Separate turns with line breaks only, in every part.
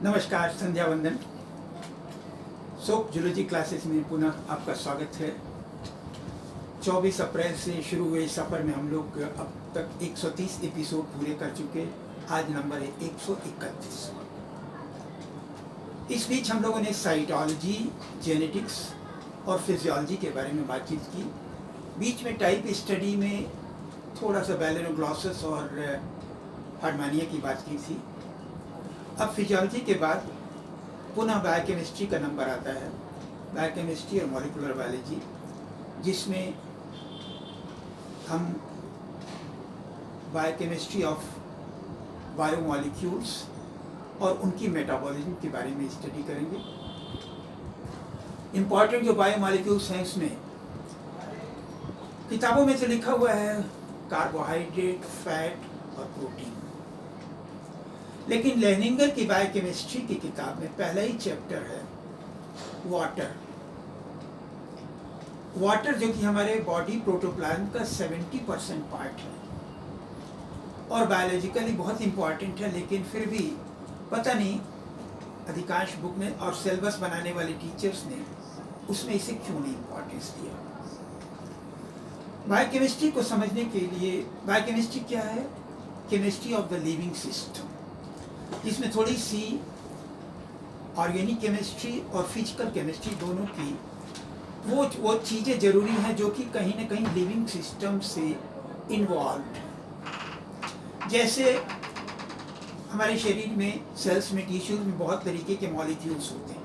नमस्कार, संध्या वंदन। Soap zoology classes में पुनः आपका स्वागत है। 24 अप्रैल से शुरू हुए सफ़र में हम लोग अब तक 130 एपिसोड पूरे कर चुके। आज नंबर है 131। इस बीच हम लोगों ने साइटोलॉजी, जेनेटिक्स और फिजियोलॉजी के बारे में बातचीत की। बीच में टाइप स्टडी में थोड़ा सा बैलेनोग्लॉसस और हार्डमानिया की बात की थी। अब फिजियोलॉजी के बाद पुनः बायोकेमिस्ट्री का नंबर आता है, बायोकेमिस्ट्री और मॉलिक्यूलर बायोलॉजी, जिसमें हम बायोकेमिस्ट्री ऑफ बायोमॉलिक्यूल्स और उनकी मेटाबॉलिज्म के बारे में स्टडी करेंगे। इम्पॉर्टेंट जो बायोमॉलिक्यूल्स हैं इसमें किताबों में तो लिखा हुआ है कार्बोहाइड्रेट, फैट और प्रोटीन, लेकिन लेनिंगर की बायोकेमिस्ट्री की किताब में पहला ही चैप्टर है वाटर। वाटर जो कि हमारे बॉडी प्रोटोप्लाज्म का 70% पार्ट है और बायोलॉजिकली बहुत इम्पॉर्टेंट है, लेकिन फिर भी पता नहीं अधिकांश बुक में और सिलेबस बनाने वाले टीचर्स ने उसमें इसे क्यों नहीं इम्पोर्टेंस दिया। बायोकेमिस्ट्री को समझने के लिए, बायोकेमिस्ट्री क्या है? Chemistry of the living system, जिसमें थोड़ी सी ऑर्गेनिक केमिस्ट्री और फिजिकल केमिस्ट्री दोनों की वो चीज़ें ज़रूरी हैं जो कि कहीं ना कहीं लिविंग सिस्टम से इन्वॉल्व है। जैसे हमारे शरीर में सेल्स में, टिश्यूज में बहुत तरीके के मॉलिक्यूल्स होते हैं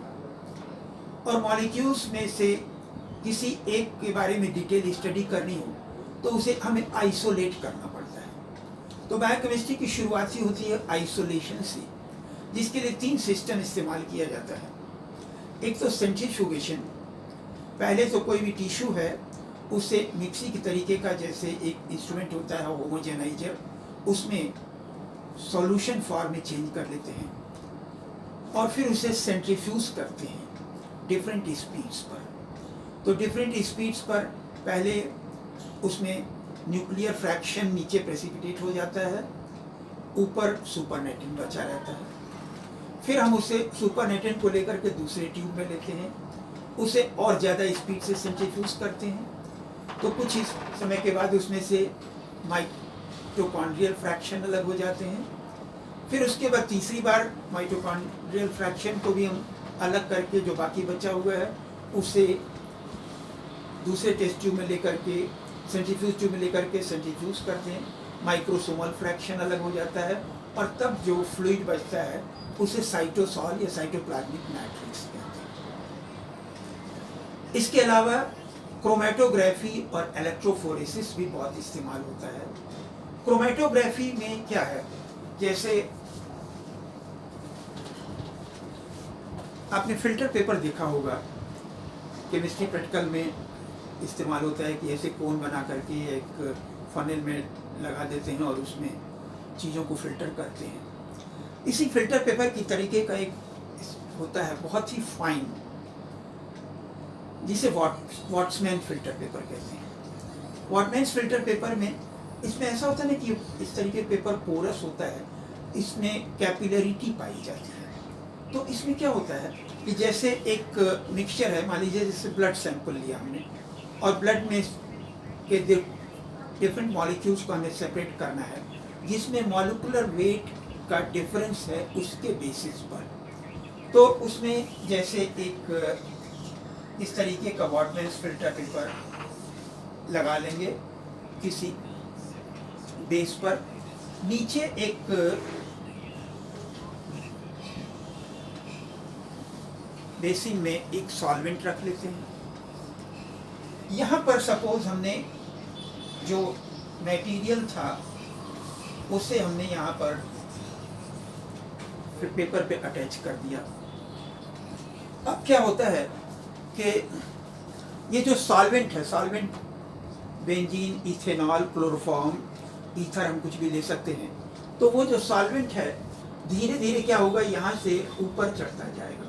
और मॉलिक्यूल्स में से किसी एक के बारे में डिटेल स्टडी करनी हो तो उसे हमें आइसोलेट करना पड़ता है। तो बायोकेमिस्ट्री की शुरुआत ही होती है आइसोलेशन से, जिसके लिए 3 सिस्टम इस्तेमाल किया जाता है। एक तो सेंट्रीफ्यूगेशन, पहले तो कोई भी टिश्यू है उसे मिक्सी की तरीके का, जैसे एक इंस्ट्रूमेंट होता है होमोजेनाइजर, उसमें सॉल्यूशन फॉर्म में चेंज कर लेते हैं और फिर उसे सेंट्रीफ्यूज करते हैं डिफरेंट स्पीड्स पर। तो डिफरेंट स्पीड्स पर पहले उसमें न्यूक्लियर फ्रैक्शन नीचे प्रेसिपिटेट हो जाता है, ऊपर सुपरनेटेंट बचा रहता है। फिर हम उसे सुपरनेटेंट को लेकर के दूसरे ट्यूब में लेते हैं, उसे और ज़्यादा स्पीड से सेंट्रीफ्यूज करते हैं। तो कुछ ही समय के बाद उसमें से माइटोकॉन्ड्रियल फ्रैक्शन अलग हो जाते हैं। फिर उसके बाद तीसरी बार माइटोकॉन्ड्रियल फ्रैक्शन को भी हम अलग करके जो बाकी बचा हुआ है उसे दूसरे टेस्ट ट्यूब में लेकर के, सेंट्रीफ्यूज ट्यूब में लेकर के सेंट्रीफ्यूज करते हैं। माइक्रोसोमल फ्रैक्शन अलग हो जाता है और तब जो फ्लूइड बचता है उसे साइटोसॉल या साइटोप्लाज्मिक मैट्रिक्स कहते हैं। इसके अलावा क्रोमेटोग्राफी और इलेक्ट्रोफोरेसिस भी बहुत इस्तेमाल होता है। क्रोमेटोग्राफी में क्या है, जैसे आपने फिल्टर पेपर देखा होगा, केमिस्ट्री प्रैक्टिकल में इस्तेमाल होता है कि ऐसे कोन बना करके एक फनेल में लगा देते हैं और उसमें चीज़ों को फिल्टर करते हैं। इसी फिल्टर पेपर की तरीके का एक होता है बहुत ही फाइन, जिसे वॉट्समैन फिल्टर पेपर कहते हैं। वॉट्समैन फिल्टर पेपर में इसमें ऐसा होता है ना कि इस तरीके पेपर पोरस होता है, इसमें कैपिलरिटी पाई जाती है। तो इसमें क्या होता है कि जैसे एक मिक्सचर है, मान लीजिए जैसे ब्लड सैंपल लिया हमने और ब्लड में के डिफरेंट मॉलिक्यूल्स को हमें सेपरेट करना है, जिसमें मॉलिक्यूलर वेट का डिफरेंस है उसके बेसिस पर। तो उसमें जैसे एक इस तरीके का वॉट्समैन फिल्टर पेपर लगा लेंगे किसी बेस पर, नीचे एक बेसिन में एक सॉल्वेंट रख लेते हैं। यहाँ पर सपोज हमने जो मटेरियल था उसे हमने यहाँ पर फिर पेपर पे अटैच कर दिया। अब क्या होता है कि ये जो सॉल्वेंट है, solvent benzene, ethanol, chloroform, ether, हम कुछ भी ले सकते हैं। तो वो जो सॉल्वेंट है धीरे धीरे क्या होगा, यहाँ से ऊपर चढ़ता जाएगा।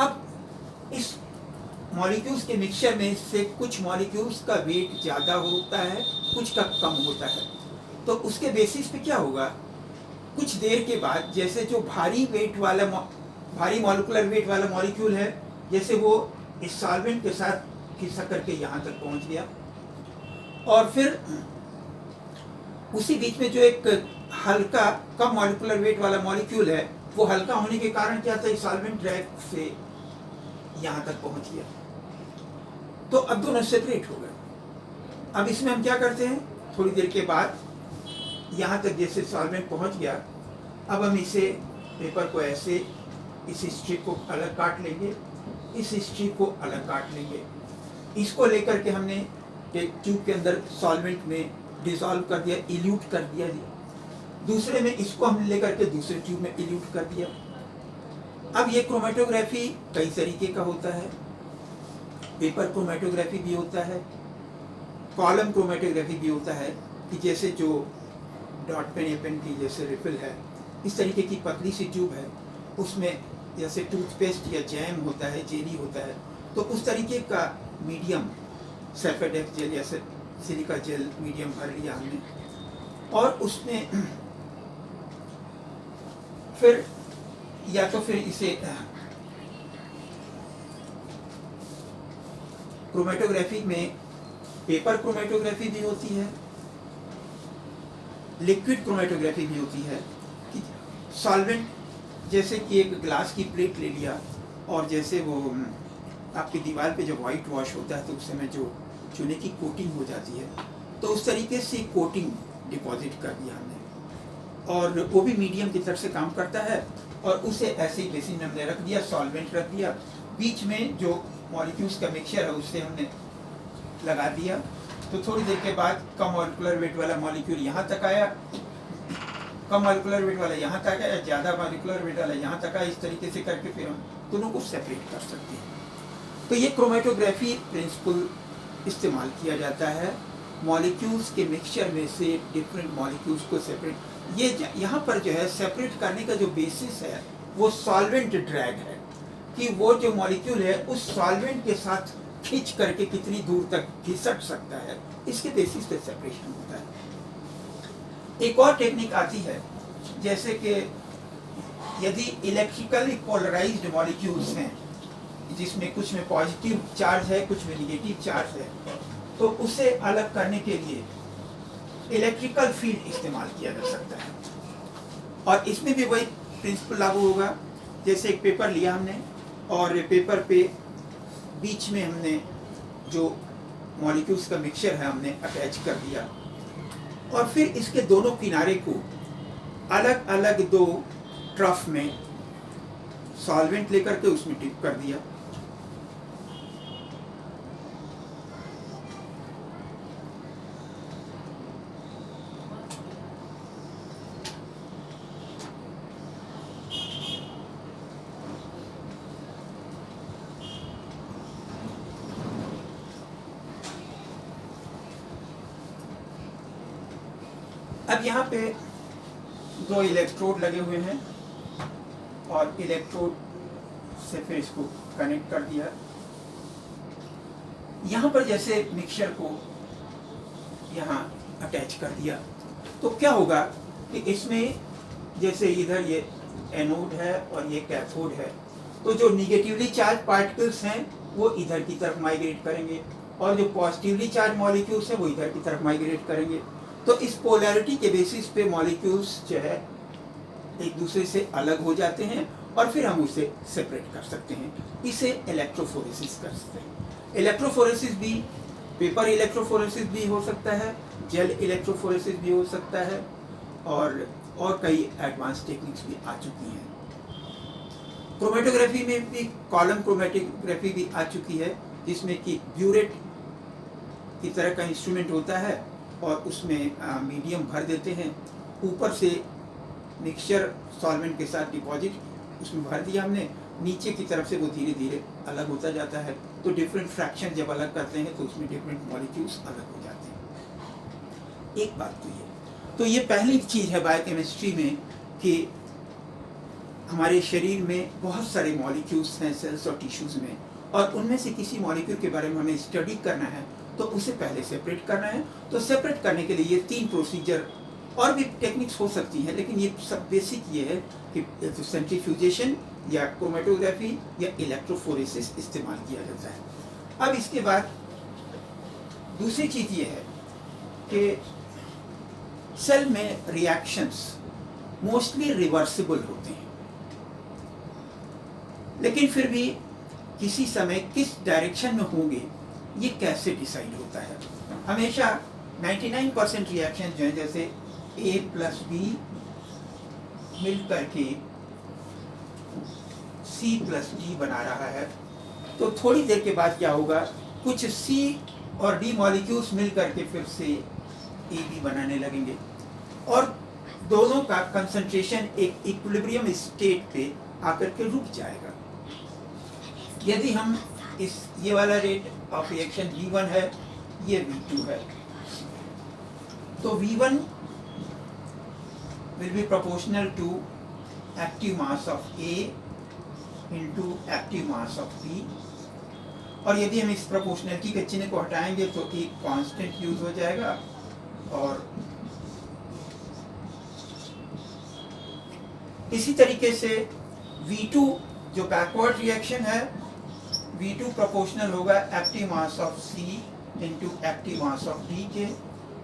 अब इस मॉलिक्यूल्स के मिक्सचर में से कुछ मॉलिक्यूल्स का वेट ज़्यादा होता है, कुछ का कम होता है। तो उसके बेसिस पे क्या होगा कुछ देर के बाद जैसे जो भारी मॉलिक्यूलर वेट वाला मॉलिक्यूल है, जैसे वो इस सॉल्वेंट के साथ खिसक करके यहाँ तक पहुँच गया, और फिर उसी बीच में जो एक हल्का कम मॉलिक्यूलर वेट वाला मॉलिक्यूल है, वो हल्का होने के कारण क्या था, सॉल्वेंट ड्रैग से यहाँ तक पहुँच गया। तो अब दोनों सेपरेट हो गए। अब इसमें हम क्या करते हैं, थोड़ी देर के बाद यहाँ तक जैसे सॉल्वेंट पहुँच गया, अब हम इसे पेपर को ऐसे इस स्ट्रिप को अलग काट लेंगे, इस स्ट्रिप को अलग काट लेंगे। इसको लेकर के हमने एक ट्यूब के अंदर सॉल्वेंट में डिसॉल्व कर दिया, इल्यूट कर दिया। दूसरे में इसको हमने लेकर के दूसरे ट्यूब में इल्यूट कर दिया। अब ये क्रोमेटोग्राफी कई तरीके का होता है। पेपर क्रोमेटोग्राफी भी होता है, कॉलम क्रोमेटोग्राफी भी होता है कि जैसे जो डॉट पेन या पेन की जैसे रिफिल है, इस तरीके की पतली सी ट्यूब है, उसमें जैसे टूथपेस्ट या जैम होता है, जेली होता है, तो उस तरीके का मीडियम सल्फेडेक्स जेल या सिलिका जेल मीडियम भर लिया हमने, और उसमें फिर या तो फिर इसे क्रोमेटोग्राफी में पेपर क्रोमेटोग्राफी भी होती है, लिक्विड क्रोमेटोग्राफी भी होती है कि सॉल्वेंट जैसे कि एक ग्लास की प्लेट ले लिया, और जैसे वो आपकी दीवार पे जब वाइट वॉश होता है तो उस समय जो चूने की कोटिंग हो जाती है, तो उस तरीके से कोटिंग डिपॉजिट कर दिया हमने, और वो भी मीडियम की तरफ से काम करता है, और उसे ऐसे ही बेसिन में हमने रख दिया, सॉल्वेंट रख दिया, बीच में जो मॉलिक्यूल्स का मिक्सचर है उससे हमने लगा दिया। तो थोड़ी देर के बाद कम मॉलिक्यूलर वेट वाला मॉलिक्यूल यहाँ तक आया, कम मॉलिक्यूलर वेट वाला यहाँ तक आया, ज़्यादा मॉलिक्यूलर वेट वाला यहाँ तक आया। इस तरीके से करके फिर हम दोनों को सेपरेट कर सकते हैं। तो ये क्रोमेटोग्राफी प्रिंसिपल इस्तेमाल किया जाता है मॉलिक्यूल्स के मिक्सचर में से डिफरेंट मॉलिक्यूल्स को सेपरेट। ये यहाँ पर जो है सेपरेट करने का जो बेसिस है वो सॉल्वेंट ड्रैग है, कि वो जो मॉलिक्यूल है उस सॉल्वेंट के साथ खींच करके कितनी दूर तक खिसक सकता है, इसके बेसिस पे सेपरेशन होता है। एक और टेक्निक आती है, जैसे कि यदि इलेक्ट्रिकली पोलराइज्ड मॉलिक्यूल्स हैं, जिसमें कुछ में पॉजिटिव चार्ज है, कुछ में निगेटिव चार्ज है, तो उसे अलग करने के लिए इलेक्ट्रिकल फील्ड इस्तेमाल किया जा सकता है। और इसमें भी वही प्रिंसिपल लागू होगा। जैसे एक पेपर लिया हमने, और पेपर पे बीच में हमने जो मॉलिक्यूल्स का मिक्सचर है हमने अटैच कर दिया, और फिर इसके दोनों किनारे को अलग अलग दो ट्रफ में सॉल्वेंट लेकर के उसमें डिप कर दिया। अब यहाँ पे दो इलेक्ट्रोड लगे हुए हैं, और इलेक्ट्रोड से फिर इसको कनेक्ट कर दिया। यहाँ पर जैसे मिक्सचर को यहाँ अटैच कर दिया, तो क्या होगा कि इसमें जैसे इधर ये एनोड है और ये कैथोड है, तो जो निगेटिवली चार्ज पार्टिकल्स हैं वो इधर की तरफ माइग्रेट करेंगे, और जो पॉजिटिवली चार्ज मॉलिक्यूल्स हैं वो इधर की तरफ माइग्रेट करेंगे। तो इस पोलैरिटी के बेसिस पे मॉलिक्यूल्स जो है एक दूसरे से अलग हो जाते हैं, और फिर हम उसे सेपरेट कर सकते हैं। इसे इलेक्ट्रोफोरेसिस कर सकते हैं। इलेक्ट्रोफोरेसिस भी पेपर इलेक्ट्रोफोरेसिस भी हो सकता है, जेल इलेक्ट्रोफोरेसिस भी हो सकता है, और कई एडवांस टेक्निक्स भी आ चुकी हैं। क्रोमेटोग्राफी में भी कॉलम क्रोमेटोग्राफी भी आ चुकी है, जिसमें कि ब्यूरेट की तरह का इंस्ट्रूमेंट होता है, और उसमें मीडियम भर देते हैं, ऊपर से मिक्सचर सॉल्वेंट के साथ डिपॉजिट उसमें भर दिया हमने, नीचे की तरफ से वो धीरे धीरे अलग होता जाता है। तो डिफरेंट फ्रैक्शन जब अलग करते हैं तो उसमें डिफरेंट मॉलिक्यूल्स अलग हो जाते हैं। एक बात तो ये पहली चीज़ है बायोकेमिस्ट्री में कि हमारे शरीर में बहुत सारे मॉलिक्यूल्स हैं सेल्स और टिश्यूज़ में, और उनमें से किसी मॉलिक्यूल के बारे में हमें स्टडी करना है तो उसे पहले सेपरेट करना है। तो सेपरेट करने के लिए ये तीन प्रोसीजर और भी टेक्निक्स हो सकती हैं, लेकिन ये सब बेसिक ये है कि तो सेंट्रीफ्यूजेशन या क्रोमेटोग्राफी या इलेक्ट्रोफोरेसिस इस्तेमाल किया जाता है। अब इसके बाद दूसरी चीज़ ये है कि सेल में रिएक्शंस मोस्टली रिवर्सिबल होते हैं, लेकिन फिर भी किसी समय किस डायरेक्शन में होंगे ये कैसे डिसाइड होता है। हमेशा 99% रिएक्शन जो है, जैसे A प्लस बी मिल करके C प्लस D बना रहा है, तो थोड़ी देर के बाद क्या होगा, कुछ C और D मॉलिक्यूल्स मिल करके फिर से AB बनाने लगेंगे और दोनों का कंसंट्रेशन एक इक्विलिब्रियम स्टेट पे आकर के रुक जाएगा। यदि हम ये वाला रेट ऑफ रिएक्शन V1 है, ये V2 है, तो V1 will be proportional to active mass of A into active mass of B, और यदि हम इस प्रोपोर्शनलिटी के चिन्ह को हटाएंगे तो एक कांस्टेंट यूज हो जाएगा, और इसी तरीके से V2 जो बैकवर्ड रिएक्शन है, V2 प्रोपोर्शनल होगा active mass of C into active mass of D के,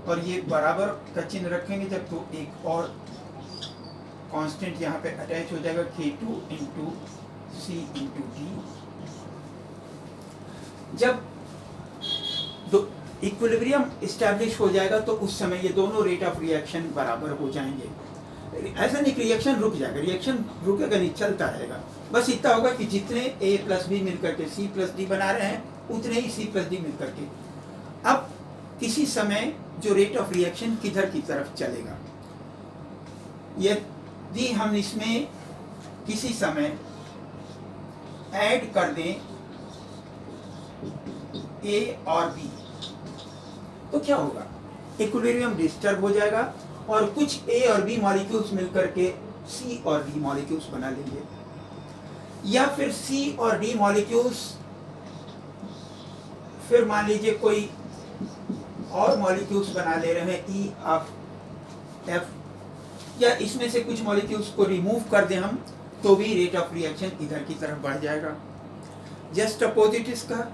और ये बराबर का चिन्ह रखेंगे जब, तो एक और कांस्टेंट यहाँ पे अटैच हो जाएगा K2 into C into D। जब इक्विलिब्रियम इस्टेब्लिश हो जाएगा तो उस समय ये दोनों रेट ऑफ रिएक्शन बराबर हो जाएंगे। ऐसा नहीं रिएक्शन रुक जाएगा, रिएक्शन रुकेगा नहीं, चलता रहेगा। बस इतना होगा कि जितने A प्लस बी मिलकर के C प्लस डी बना रहे हैं, उतने ही C प्लस डी मिलकर के। अब किसी समय जो रेट ऑफ रिएक्शन किधर की तरफ चलेगा, यदि हम इसमें किसी समय ऐड कर दें A और B, तो क्या होगा, इक्विलिब्रियम डिस्टर्ब हो जाएगा और कुछ A और B मॉलिक्यूल्स मिलकर के C और D मॉलिक्यूल्स बना लेंगे, या फिर C और D मॉलिक्यूल्स फिर मान लीजिए कोई और मॉलिक्यूल्स बना ले रहे हैं E ऑफ F, या इसमें से कुछ मॉलिक्यूल्स को रिमूव कर दें हम, तो भी रेट ऑफ रिएक्शन इधर की तरफ बढ़ जाएगा। जस्ट अपोजिट इसका,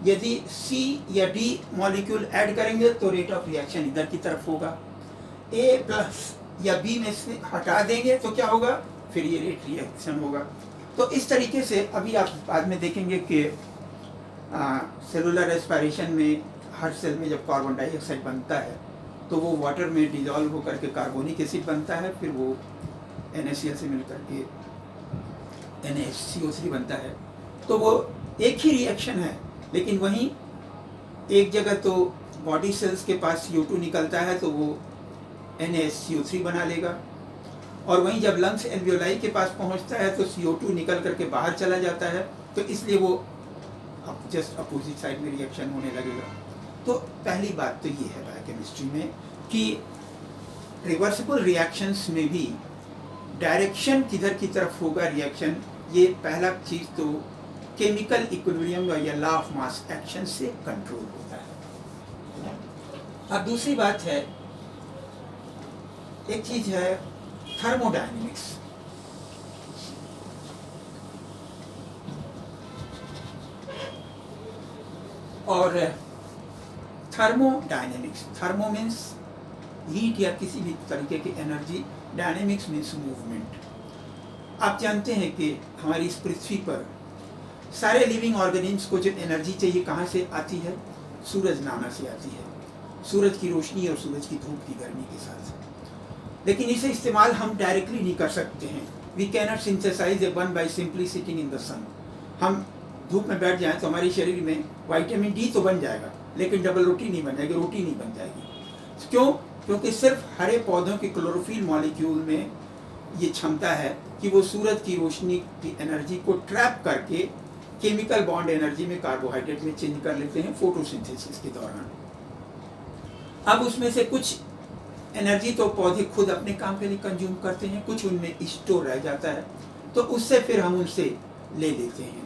यदि C या D मॉलिक्यूल ऐड करेंगे तो रेट ऑफ रिएक्शन इधर की तरफ होगा। A प्लस या B में से हटा देंगे तो क्या होगा, फिर ये रेट रिएक्शन होगा। तो इस तरीके से अभी आप बाद में देखेंगे कि सेलुलर रेस्पिरेशन में हर सेल में जब कार्बन डाइऑक्साइड बनता है तो वो वाटर में डिजॉल्व होकर के कार्बोनिक एसिड बनता है, फिर वो NaCl से मिलकर के NaCO3 बनता है। तो वो एक ही रिएक्शन है, लेकिन वहीं एक जगह तो बॉडी सेल्स के पास CO2 निकलता है तो वो NaCO3 बना लेगा, और वहीं जब लंग्स एल्वियोलाई के पास पहुंचता है तो CO2 निकल करके बाहर चला जाता है, तो इसलिए वो जस्ट अपोजिट साइड में रिएक्शन होने लगेगा। तो पहली बात तो ये है बायोकेमिस्ट्री में कि रिवर्सिबल रिएक्शंस में भी डायरेक्शन किधर की तरफ होगा रिएक्शन, ये पहला चीज़ तो केमिकल इक्विलिब्रियम या लॉ ऑफ मास एक्शन से कंट्रोल होता है। अब दूसरी बात है, एक चीज़ है थर्मोडायनेमिक्स। और थर्मोडायनेमिक्स, थर्मो मीन्स हीट या किसी भी तरीके की एनर्जी, डायनेमिक्स मीन्स मूवमेंट। आप जानते हैं कि हमारी इस पृथ्वी पर सारे लिविंग ऑर्गेनिम्स को जो एनर्जी चाहिए कहाँ से आती है, सूरज नाना से आती है, सूरज की रोशनी और सूरज की धूप की गर्मी के साथ। लेकिन इसे इस्तेमाल हम डायरेक्टली नहीं कर सकते हैं। We cannot synthesize a one by simply sitting in the sun. हम धूप में बैठ जाएं तो हमारे शरीर में विटामिन डी तो बन जाएगा, लेकिन डबल रोटी नहीं बन जाएगी, रोटी नहीं बन जाएगी। क्यों? क्योंकि सिर्फ हरे पौधों के क्लोरोफिल मॉलिक्यूल में ये क्षमता है कि वो सूरज की रोशनी की एनर्जी को ट्रैप करके केमिकल बॉन्ड एनर्जी में कार्बोहाइड्रेट में चेंज कर लेते हैं फोटोसिंथेसिस के दौरान। अब उसमें से कुछ एनर्जी तो पौधे खुद अपने काम के लिए कंज्यूम करते हैं, कुछ उनमें स्टोर रह जाता है, तो उससे फिर हम उनसे ले लेते हैं।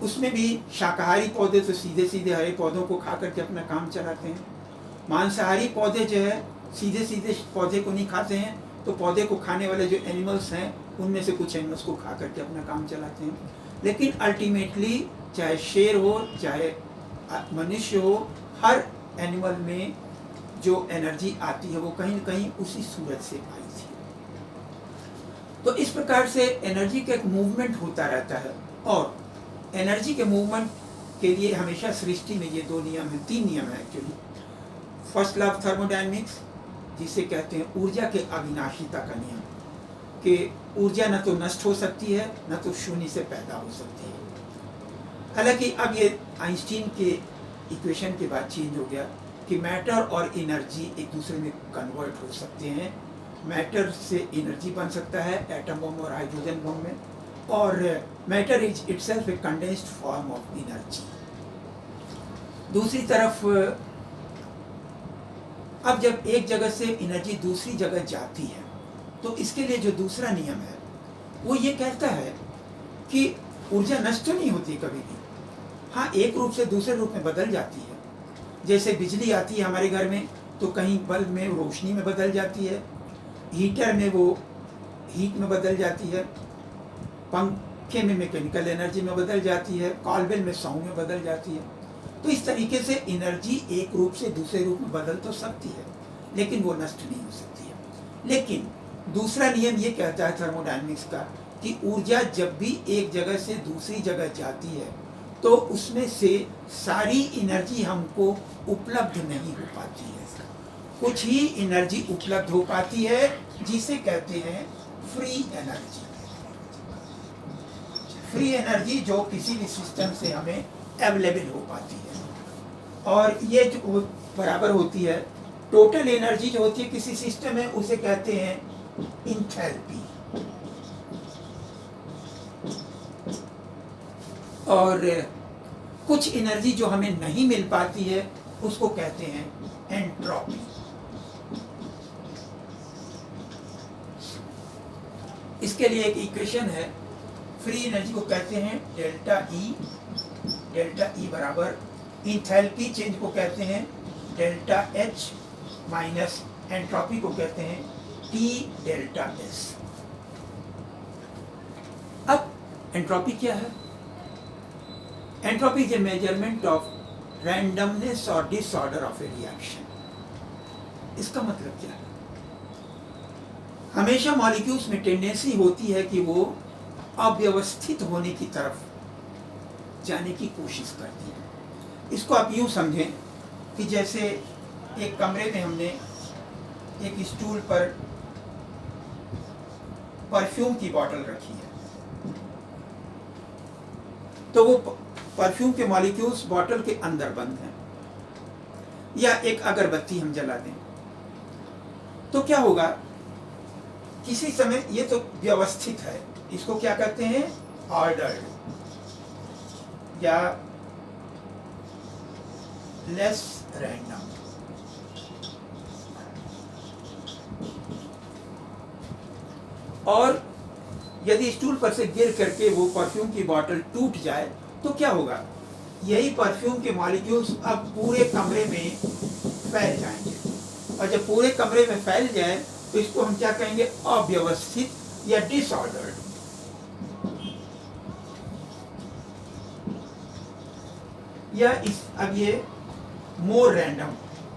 उसमें भी शाकाहारी पौधे तो सीधे सीधे हरे पौधों को खा करके अपना काम चलाते हैं। मांसाहारी पौधे जो है सीधे सीधे पौधे को नहीं खाते हैं, तो पौधे को खाने वाले जो एनिमल्स हैं उनमें से कुछ एनिमल्स को खा करके अपना काम चलाते हैं। लेकिन अल्टीमेटली चाहे शेर हो चाहे मनुष्य हो, हर एनिमल में जो एनर्जी आती है वो कहीं न कहीं उसी सूरत से आई थी। तो इस प्रकार से एनर्जी का एक मूवमेंट होता रहता है, और एनर्जी के मूवमेंट के लिए हमेशा सृष्टि में ये 2 नियम हैं, 3 नियम हैं actually. First law of thermodynamics, जिसे कहते हैं ऊर्जा के अविनाशिता का नियम, कि ऊर्जा न तो नष्ट हो सकती है न तो शून्य से पैदा हो सकती है। हालांकि अब ये आइंस्टीन के इक्वेशन के बाद चेंज हो गया कि मैटर और एनर्जी एक दूसरे में कन्वर्ट हो सकते हैं। मैटर से एनर्जी बन सकता है एटम बम और हाइड्रोजन बम में, और matter is itself a condensed form of energy. दूसरी तरफ अब जब एक जगह से एनर्जी दूसरी जगह जाती है, तो इसके लिए जो दूसरा नियम है वो ये कहता है कि ऊर्जा नष्ट तो नहीं होती कभी भी, हाँ एक रूप से दूसरे रूप में बदल जाती है। जैसे बिजली आती है हमारे घर में तो कहीं बल्ब में रोशनी में बदल जाती है, हीटर में वो हीट में बदल जाती है, पंखे में मैकेनिकल एनर्जी में बदल जाती है, कॉल बेल में साउंड में बदल जाती है। तो इस तरीके से एनर्जी एक रूप से दूसरे रूप में बदल तो सकती है, लेकिन वो नष्ट नहीं हो सकती है। लेकिन दूसरा नियम ये कहता है थर्मोडायनेमिक्स का कि ऊर्जा जब भी एक जगह से दूसरी जगह जाती है तो उसमें से सारी एनर्जी हमको उपलब्ध नहीं हो पाती है, कुछ ही एनर्जी उपलब्ध हो पाती है, जिसे कहते हैं फ्री एनर्जी। फ्री एनर्जी जो किसी भी सिस्टम से हमें अवेलेबल हो पाती है, और ये जो बराबर होती है टोटल एनर्जी जो होती है किसी सिस्टम में, उसे कहते हैं इंथैल्पी। और कुछ एनर्जी जो हमें नहीं मिल पाती है उसको कहते हैं एंट्रोपी। इसके लिए एक इक्वेशन है, फ्री एनर्जी को कहते हैं डेल्टा ई बराबर इंथैल्पी चेंज को कहते हैं डेल्टा एच माइनस एंट्रोपी को कहते हैं टी डेल्टा एस। अब एंट्रोपी क्या है? Entropy is a measurement of randomness और डिसऑर्डर ऑफ ए रिएक्शन। इसका मतलब क्या है? हमेशा मॉलिक्यूल्स में टेंडेंसी होती है कि वो अव्यवस्थित होने की तरफ जाने की कोशिश करती है। इसको आप यूं समझें कि जैसे एक कमरे में हमने एक स्टूल पर परफ्यूम की बोतल रखी है, तो वो परफ्यूम के मॉलिक्यूल्स बोतल के अंदर बंद हैं, या एक अगरबत्ती हम जला दें तो क्या होगा? किसी समय ये तो व्यवस्थित है, इसको क्या कहते हैं? ऑर्डर्ड या लेस रैंडम। और यदि स्टूल पर से गिर करके वो परफ्यूम की बोतल टूट जाए तो क्या होगा? यही परफ्यूम के मॉलिक्यूल्स अब पूरे कमरे में फैल जाएंगे, और जब पूरे कमरे में फैल जाए तो इसको हम क्या कहेंगे? अव्यवस्थित या डिसऑर्डर्ड। या इस अब ये मोर रैंडम,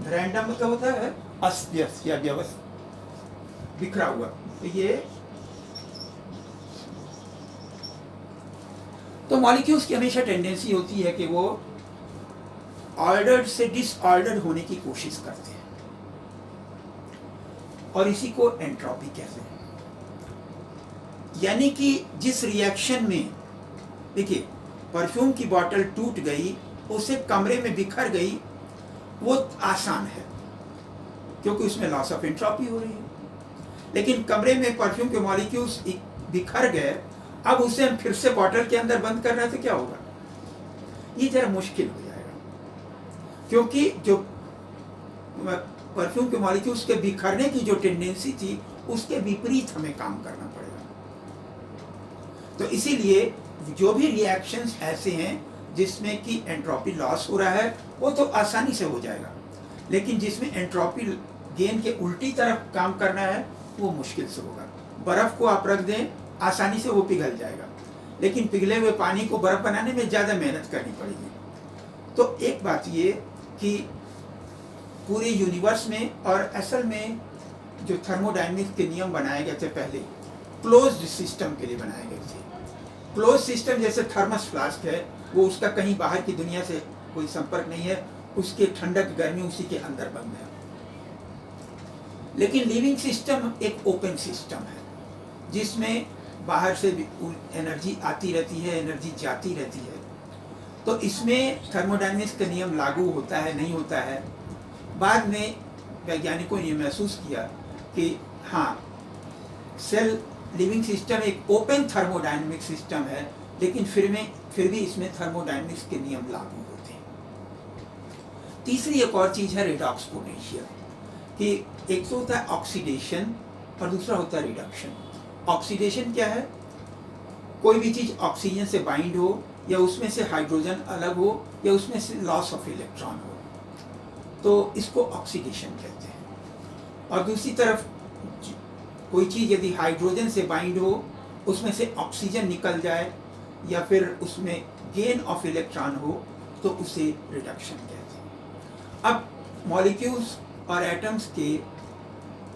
रैंडम मतलब होता है अस्त व्यस्त या व्यवस्थित, बिखरा हुआ। तो मॉलिक्यूल्स की हमेशा टेंडेंसी होती है कि वो ऑर्डर्ड से डिसऑर्डर्ड होने की कोशिश करते हैं, और इसी को एंट्रोपी कहते हैं। यानी कि जिस रिएक्शन में, देखिए परफ्यूम की बोतल टूट गई, उसे कमरे में बिखर गई, वो आसान है क्योंकि उसमें लॉस ऑफ एंट्रोपी हो रही है। लेकिन कमरे में परफ्यूम के मॉलिक्यूल्स बिखर गए, अब उसे हम फिर से बॉटल के अंदर बंद कर रहे हैं तो क्या होगा? ये जरा मुश्किल हो जाएगा, क्योंकि जो परफ्यूम के मॉलिक्यूल्स के बिखरने की जो टेंडेंसी थी उसके विपरीत हमें काम करना पड़ेगा। तो इसीलिए जो भी रिएक्शंस ऐसे हैं जिसमें कि एंट्रोपी लॉस हो रहा है वो तो आसानी से हो जाएगा, लेकिन जिसमें एंट्रोपी गेंद के उल्टी तरफ काम करना है वो मुश्किल से होगा। बर्फ़ को आप रख दें आसानी से वो पिघल जाएगा, लेकिन पिघले हुए पानी को बर्फ़ बनाने में ज़्यादा मेहनत करनी पड़ेगी। तो एक बात ये कि पूरे यूनिवर्स में और असल में जो थर्मोडायनेमिक्स के नियम बनाए गए थे पहले क्लोज्ड सिस्टम के लिए बनाए गए थे। क्लोज सिस्टम जैसे थर्मस फ्लास्क है, वो उसका कहीं बाहर की दुनिया से कोई संपर्क नहीं है, उसके ठंडक गर्मी उसी के अंदर बंद है। लेकिन लिविंग सिस्टम एक ओपन सिस्टम है जिसमें बाहर से भी एनर्जी आती रहती है, एनर्जी जाती रहती है। तो इसमें थर्मोडायनेमिक्स का नियम लागू होता है नहीं होता है। बाद में वैज्ञानिकों ने महसूस किया कि हाँ, सेल लिविंग सिस्टम एक ओपन थर्मोडायनेमिक सिस्टम है, लेकिन फिर भी इसमें थर्मोडायनेमिक्स के नियम लागू होते हैं। तीसरी एक और चीज़ है रिडॉक्स पोटेंशियल, कि एक तो होता है ऑक्सीडेशन और दूसरा होता है रिडक्शन। ऑक्सीडेशन क्या है? कोई भी चीज़ ऑक्सीजन से बाइंड हो या उसमें से हाइड्रोजन अलग हो या उसमें से लॉस ऑफ इलेक्ट्रॉन हो, तो इसको ऑक्सीडेशन कहते हैं। और दूसरी तरफ कोई चीज़ यदि हाइड्रोजन से बाइंड हो, उसमें से ऑक्सीजन निकल जाए या फिर उसमें गेन ऑफ इलेक्ट्रॉन हो, तो उसे रिडक्शन कहते हैं। अब मॉलिक्यूल्स और एटम्स के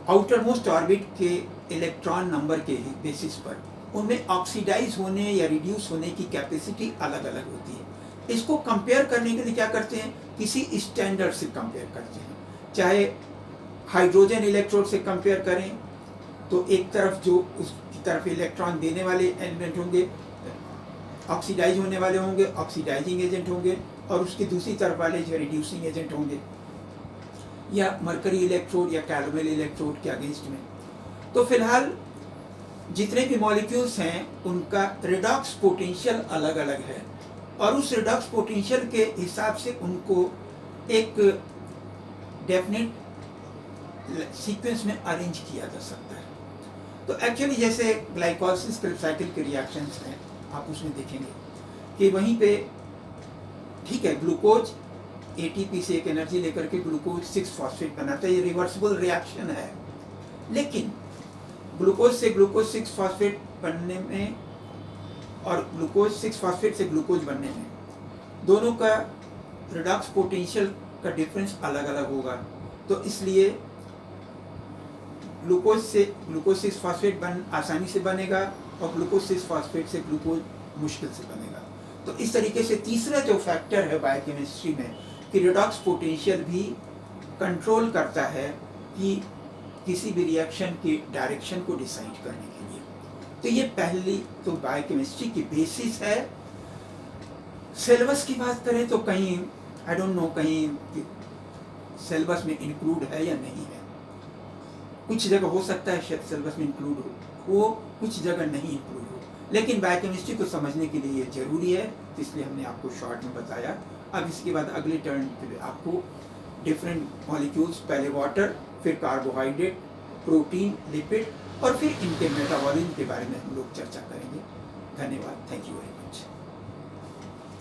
आउटर मोस्ट ऑर्बिट के इलेक्ट्रॉन नंबर के बेसिस पर उनमें ऑक्सीडाइज होने या रिड्यूस होने की कैपेसिटी अलग अलग होती है। इसको कंपेयर करने के लिए क्या करते हैं, किसी स्टैंडर्ड से कंपेयर करते हैं। चाहे हाइड्रोजन इलेक्ट्रोड से कंपेयर करें तो एक तरफ जो उसकी तरफ इलेक्ट्रॉन देने वाले एलिमेंट होंगे ऑक्सीडाइज होने वाले होंगे, ऑक्सीडाइजिंग एजेंट होंगे, और उसके दूसरी तरफ वाले जो रिड्यूसिंग एजेंट होंगे, या मरकरी इलेक्ट्रोड या कैलोमेल इलेक्ट्रोड के अगेंस्ट में। तो फिलहाल जितने भी मॉलिक्यूल्स हैं उनका रिडॉक्स पोटेंशियल अलग अलग है, और उस रिडॉक्स पोटेंशियल के हिसाब से उनको एक डेफिनेट सीक्वेंस में अरेंज किया जा सकता है। तो एक्चुअली जैसे ग्लाइकोलिसिस साइकिल के रिएक्शंस हैं, आप उसमें देखेंगे कि वहीं पे ठीक है, ग्लूकोज एटीपी से एक एनर्जी लेकर के ग्लूकोज 6 फॉस्फेट बनाता है, ये रिवर्सिबल रिएक्शन है। लेकिन ग्लूकोज से ग्लूकोज 6 फॉस्फेट बनने में और ग्लूकोज 6 फॉस्फेट से ग्लूकोज बनने में दोनों का रिडॉक्स पोटेंशियल का डिफरेंस अलग अलग होगा। तो इसलिए ग्लूकोज से ग्लूकोज 6 फॉस्फेट आसानी से बनेगा और ग्लूकोज 6 फॉस्फेट से ग्लूकोज मुश्किल से बनेगा। तो इस तरीके से तीसरा जो फैक्टर है बायोकेमिस्ट्री में कि रिडॉक्स पोटेंशियल भी कंट्रोल करता है कि किसी भी रिएक्शन की डायरेक्शन को डिसाइड करने के लिए। तो ये पहली तो बायोकेमिस्ट्री की बेसिस है। सिलेबस की बात करें तो कहीं आई डोंट नो कहीं सिलेबस में इंक्लूड है या नहीं है। कुछ जगह हो सकता है शायद सिलेबस में इंक्लूड हो, कुछ जगह नहीं इंक्लूड हो, लेकिन बायोकेमिस्ट्री को समझने के लिए ये जरूरी है, तो इसलिए हमने आपको शॉर्ट में बताया। अब इसके बाद अगले टर्न पे आपको डिफरेंट मॉलिक्यूल्स, पहले वाटर, फिर कार्बोहाइड्रेट, प्रोटीन, लिपिड और फिर इनके मेटाबॉलिज्म के बारे में हम लोग चर्चा करेंगे। धन्यवाद, थैंक यू वेरी मच।